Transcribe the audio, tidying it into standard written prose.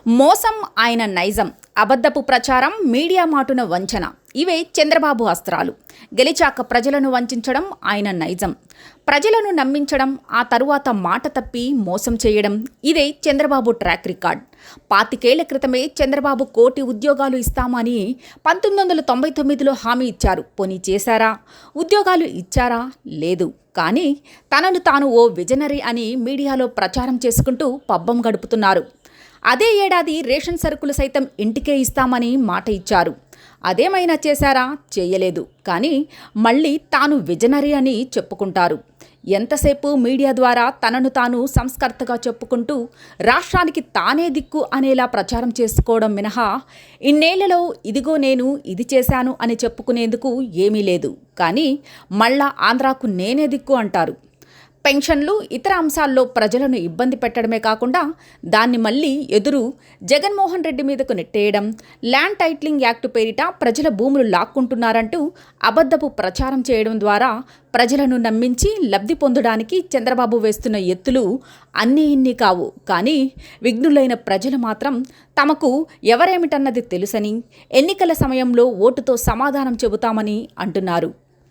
మోసం ఆయన నైజం, అబద్ధపు ప్రచారం, మీడియా మాటున వంచన ఇవే చంద్రబాబు అస్త్రాలు. గెలిచాక ప్రజలను వంచడం ఆయన నైజం. ప్రజలను నమ్మించడం, ఆ తరువాత మాట తప్పి మోసం చేయడం ఇదే చంద్రబాబు ట్రాక్ రికార్డ్. 25 ఏళ్ల క్రితమే చంద్రబాబు 1 కోటి ఉద్యోగాలు ఇస్తామని 1999లో హామీ ఇచ్చారు. పోనీ చేశారా? ఉద్యోగాలు ఇచ్చారా? లేదు. కానీ తనను తాను ఓ విజనరీ అని మీడియాలో ప్రచారం చేసుకుంటూ పబ్బం గడుపుతున్నారు. అదే ఏడాది రేషన్ సరుకులు సైతం ఇంటికే ఇస్తామని మాట ఇచ్చారు. అదేమైనా చేశారా? చేయలేదు. కానీ మళ్ళీ తాను విజనరీ అని చెప్పుకుంటారు. ఎంతసేపు మీడియా ద్వారా తనను తాను సంస్కర్తగా చెప్పుకుంటూ రాష్ట్రానికి తానే దిక్కు అనేలా ప్రచారం చేసుకోవడం మినహా ఇన్నేళ్లలో ఇదిగో నేను ఇది చేశాను అని చెప్పుకునేందుకు ఏమీ లేదు. కానీ మళ్ళా ఆంధ్రాకు నేనే దిక్కు అంటారు. పెన్షన్లు, ఇతర అంశాల్లో ప్రజలను ఇబ్బంది పెట్టడమే కాకుండా దాన్ని మళ్ళీ ఎదురు జగన్మోహన్ రెడ్డి మీదకు నెట్టేయడం, ల్యాండ్ టైటిలింగ్ యాక్టు పేరిట ప్రజల భూములు లాక్కుంటున్నారంటూ అబద్ధపు ప్రచారం చేయడం ద్వారా ప్రజలను నమ్మించి లబ్ధి పొందడానికి చంద్రబాబు వేస్తున్న ఎత్తులు అన్నీ ఇన్ని కావు. కానీ విఘ్నులైన ప్రజలు మాత్రం తమకు ఎవరేమిటన్నది తెలుసని, ఎన్నికల సమయంలో ఓటుతో సమాధానం చెబుతామని అంటున్నారు.